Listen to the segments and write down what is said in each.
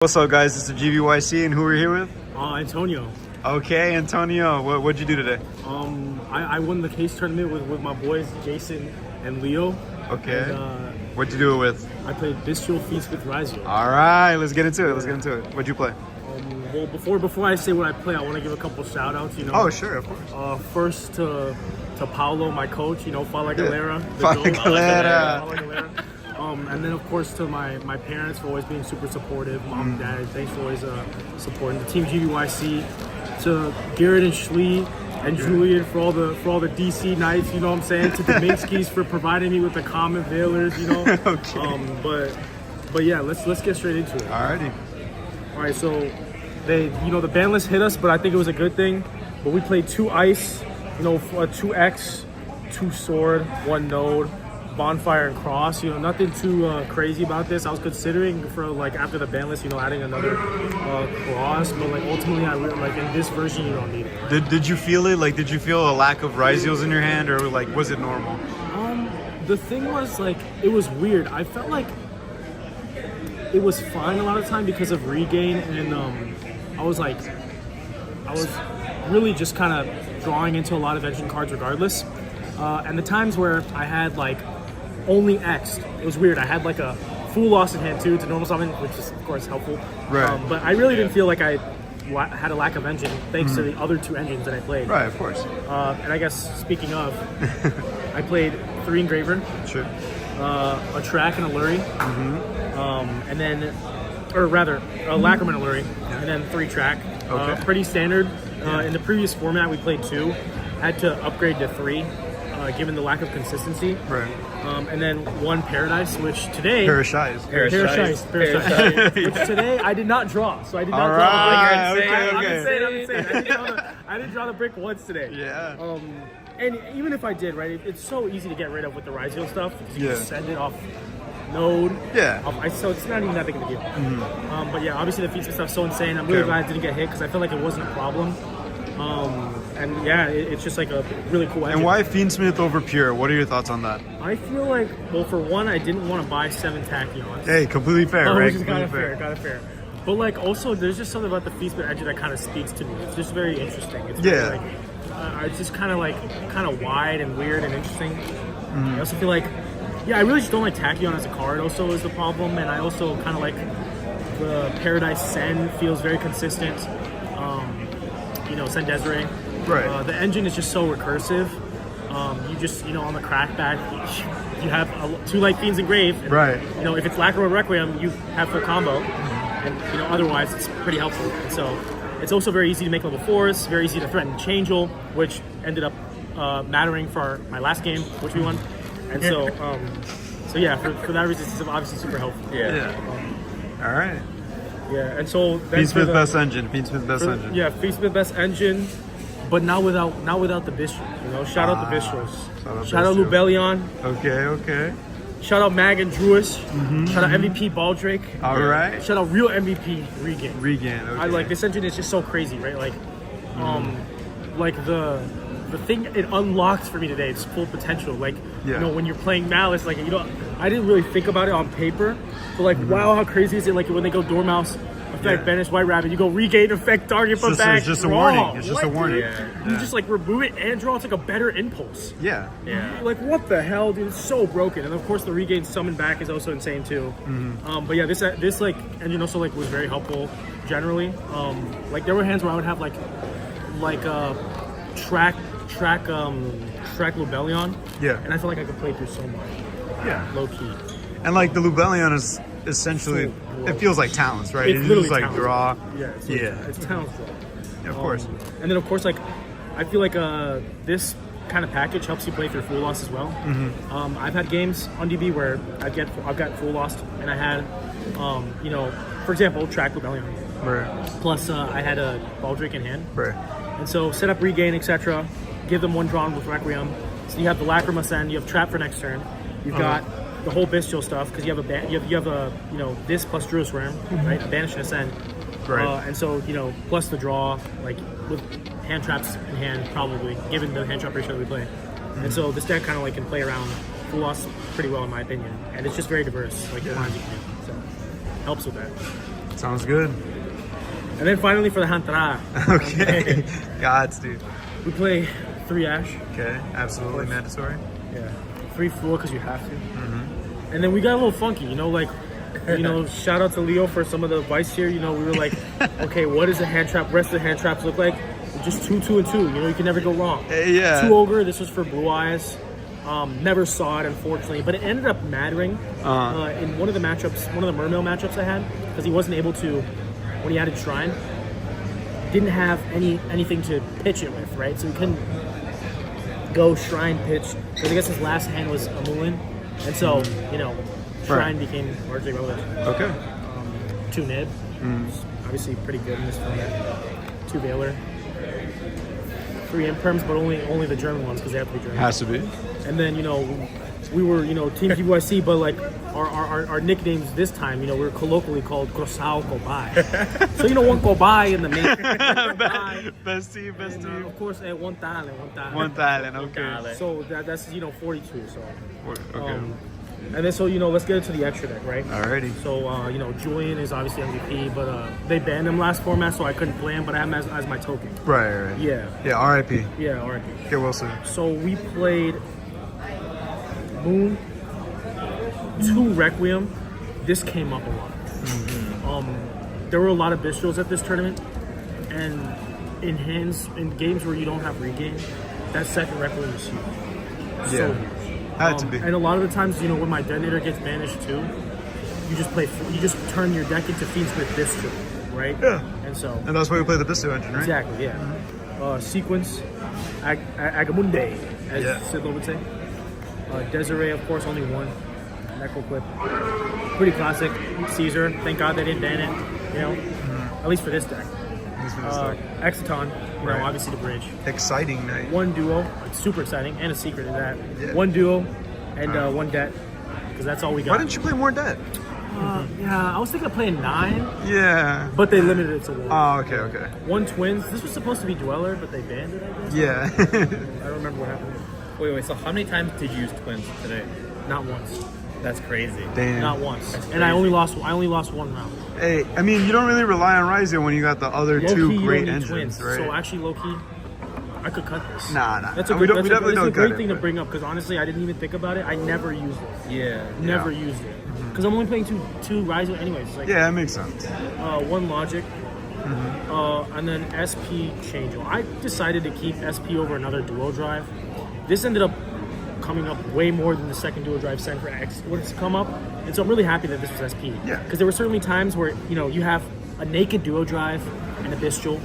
What's up, guys? This is GVYC, and who are we here with? Antonio. Okay, Antonio. What'd you do today? I won the case tournament with my boys Jason and Leo. Okay. And, What'd you do it with? I played Bystial, Fiendsmith, Ryzeal. All right, let's get into it. Let's get into it. What'd you play? Well, before I say what I play, I want to give a couple shout outs. Oh, sure, of course. First to Paulo, my coach. Fala Galera. Fala Galera. And then of course to my parents for always being super supportive. Mom and dad, thanks for always supporting the team GVYC. To Garrett and Schlee and Julian for all the DC nights. You know what I'm saying? To the Minskys for providing me with the common veilers. Okay. But yeah, let's get straight into it. Alrighty. All right, so the ban list hit us, but I think it was a good thing. But we played 2 ice, 2X, 2 sword, 1 node, bonfire and cross. Nothing too crazy about this. I was considering for after the ban list, adding another cross, but ultimately I really in this version you don't need it. Did you feel it? Did you feel a lack of Ryzeals in your hand, or was it normal? The thing was it was weird. I felt like it was fine a lot of the time because of regain, and I was really just kind of drawing into a lot of engine cards regardless. And the times where I had only X, it was weird. I had a full loss in hand too to normal summon, which is of course helpful. Right. But I really didn't feel like I had a lack of engine thanks to the other 2 engines that I played. Right, of course. And I guess speaking of, I played 3 Engraver, Sure. a Track and a Lurie, and then, or rather, a Lacquerman and a Lurie, and then 3 Track. Okay. Pretty standard. In the previous format, we played 2. Had to upgrade to 3, given the lack of consistency. Right. And then 1 Paradise, which today... Parashize. Parashize. Which today I did not draw, so I did not All draw right. the brick. Okay. I'm insane. I didn't draw the brick once today. Yeah. And even if I did, right, it's so easy to get rid of with the Ryzeal stuff. You Yeah. can send it off node. Yeah. So it's not even that big of a deal. But yeah, obviously the Fiendsmith stuff's so insane. I'm really glad it didn't get hit because I felt like it wasn't a problem. And yeah, it's just a really cool engine. And why Fiendsmith over Pure? What are your thoughts on that? I feel well, for one, I didn't want to buy 7 Tachyons. Hey, completely fair, right? Which is kind of fair. But also, there's just something about the Fiendsmith engine that kind of speaks to me. It's just very interesting. It's very, it's just kind of wide and weird and interesting. I also feel I really just don't like Tachyon as a card. Also, is the problem, and I also kind of like the Paradise Sen feels very consistent. Sen Desiree. Right. The engine is just so recursive. You just, on the crackback, you have 2 Light Fiends Engraved. And, Right. If it's Lacquer or Requiem, you have full combo. And, otherwise, it's pretty helpful. And so, it's also very easy to make level 4s, very easy to threaten Changeal, which ended up mattering for my last game, which we won. And so, yeah, for that reason, it's obviously super helpful. Yeah. All right. Yeah, and so... Fiendsmith best engine. Fiendsmith best engine. Yeah, Fiendsmith best engine. But not without the Bystial, Shout out the Bystials. Shout out Lubellion. Okay. Shout out Mag and Druis. Shout out MVP Baldrake. All right. Shout out real MVP Regain. Okay. This engine is just so crazy, right? The thing it unlocks for me today, it's full potential. When you're playing Malice, I didn't really think about it on paper, but wow, how crazy is it? When they go Dormouse, effect banish White Rabbit, you go regain effect target from back. It's just draw. a warning. It's just a warning. You just remove it and draw. It's a better impulse. Yeah. What the hell, dude? It's so broken. And of course, the regain summon back is also insane too. But yeah, this engine also was very helpful generally. There were hands where I would have track Lubellion. Yeah. And I feel like I could play through so much. Yeah. Low key. And the Lubellion is essentially, it feels like talents, right? It's literally just talents. draw. Yeah. It's talents draw. Yeah, of course. And then of course, I feel this kind of package helps you play through full loss as well. I've had games on DB where I've got full lost, and I had, for example, track Lubellion. Right. Plus, I had a Baldrake in hand. Right. And so set up regain, etc. Give them 1 drawn with Requiem. So you have the Lacrima Send, you have Trap for next turn. You've got the whole Bystial stuff because you have a this plus Druis Worm, right? A Banish and Ascend. Right. And so plus the draw, with hand traps in hand, probably given the hand trap ratio that we play. And so this deck kind of can play around full loss pretty well in my opinion, and it's just very diverse. So helps with that. Sounds good. And then finally for the Hantra, Okay. Gods, dude. we play 3 Ash. Okay, absolutely mandatory. Yeah. 3 Floor because you have to. And then we got a little funky, you know, like, shout out to Leo for some of the advice here. You know, we were like, okay, what does the hand trap, rest of the hand traps look like? Just 2, 2, and 2. You know, you can never go wrong. Yeah. 2 Ogre, this was for Blue Eyes. Never saw it, unfortunately, but it ended up mattering in one of the matchups, one of the Mermail matchups I had, because he wasn't able to, when he added Shrine, didn't have anything to pitch it with, right? So he couldn't go Shrine pitch, because I guess his last hand was a Moulin, and so, Shrine became largely relevant. Okay. 2 Nib, obviously pretty good in this format. 2 Veiler. 3 Imperms, but only the German ones, because they have to be German. Has to be. And then, we were, Team PYC, but like our nicknames this time, we were colloquially called Grosao Kobai. So, one Kobai in the main. Best team. Of course, one talent. One talent, okay. So that's 42. So. Okay. And then, so, let's get into the extra deck, right? Alrighty. So, Julian is obviously MVP, but they banned him last format, so I couldn't play him, but I have him as my token. Right. Yeah. Yeah, RIP. Yeah, RIP. Okay, we'll see. So, we played Moon, 2 Requiem. This came up a lot. There were a lot of Bystials at this tournament, and in games where you don't have regain, that second Requiem is huge. So huge. Had to be. And a lot of the times, when my detonator gets banished too, you just turn your deck into Fiendsmith Bystial, right? Yeah. And that's why we play the Bystial engine, right? Exactly, yeah. Sequence, Agamunde, as Sidlo would say. Desiree, of course, only 1. Necro Clip. Pretty classic. Caesar, thank God they didn't ban it, at least for this deck. Exiton, obviously the bridge. Exciting night. 1 duo, it's super exciting, and a secret in that. Yeah. 1 duo and 1 det, because that's all we got. Why didn't you play more debt? Yeah, I was thinking of playing 9. Yeah. But they limited it to 1. Oh, okay. 1 Twins. This was supposed to be Dweller, but they banned it, I guess. Yeah. I don't remember what happened. Wait, so how many times did you use Twins today? Not once. That's crazy. Damn. Not once. And I only lost 1 round. Hey, I mean, you don't really rely on Ryzeal when you got the other Low 2 key, great you need engines, twins. right? So actually, low key, I could cut this. Nah. That's a we good, definitely don't cut great it, thing to but- bring up, because honestly, I didn't even think about it. I never used it. Yeah. Never used it. Because I'm only playing two Ryzeal anyways. It's like, Yeah, that makes sense. 1 Logic, and then SP Changeable. I decided to keep SP over another duo drive. This ended up coming up way more than the second duo drive sent for X would come up, and so I'm really happy that this was SP. Yeah. Because there were certainly times where you have a naked duo drive and a Bystial,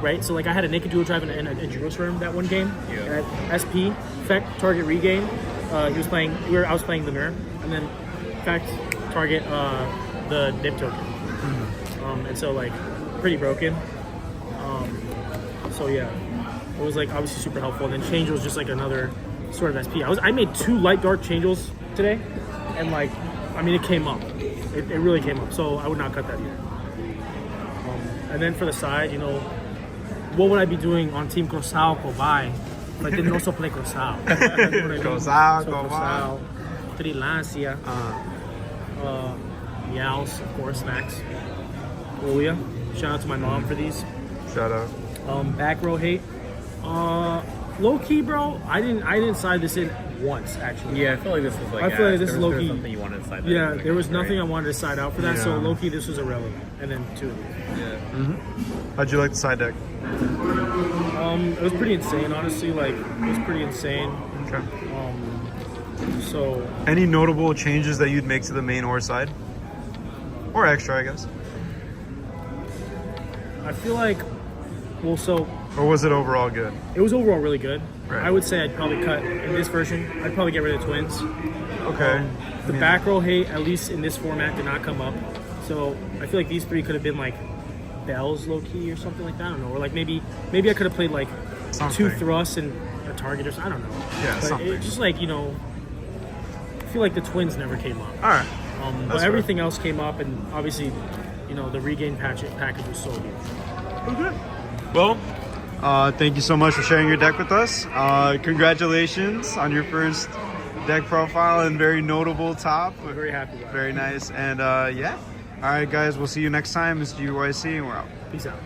right? So like I had a naked duo drive and a Jerusalem that one game. Yeah. And I had SP effect target regain. I was playing the Mir, and then effect target the nib token. And so like pretty broken. So yeah, it was like obviously super helpful. And then Change was just like another sort of SP. I made 2 light dark changes today, and like it came up. It really came up. So I would not cut that either. And then for the side, what would I be doing on Team Crosao Kobai? But I didn't also play Crosao. Crosao, Kobai. Trilancia. Meows, of course, Max. Julia. Shout out to my mom for these. Shout out. Back row hate. Low key, bro. I didn't side this in once, actually. Yeah, I feel like this was like. I feel like this is there was low-key. something you wanted to side. Yeah, there was nothing I wanted to side out for that, so Yeah. low key this was irrelevant. And then 2 of these. Yeah. How'd you like the side deck? It was pretty insane, honestly. Like it was pretty insane. Okay. So Any notable changes that you'd make to the main or side? Or extra, I guess. I feel like, so Or was it overall good? it was overall really good. Right. I would say I'd probably cut in this version. I'd probably get rid of the twins. Okay. The back row hate, at least in this format, did not come up. So I feel like these 3 could have been like bells low key or something like that. I don't know. Or like maybe I could have played like Something. 2 thrusts and a target or something. I don't know. Yeah, but something. It's just like, I feel like the twins never came up. All right. But That's everything else came up, and obviously, the regain package was so huge. Okay. Well, thank you so much for sharing your deck with us. Congratulations on your first deck profile and very notable top. I'm very happy about it. Very nice. And yeah, All right, guys, we'll see you next time. Mr. UYC, and we're out. Peace out.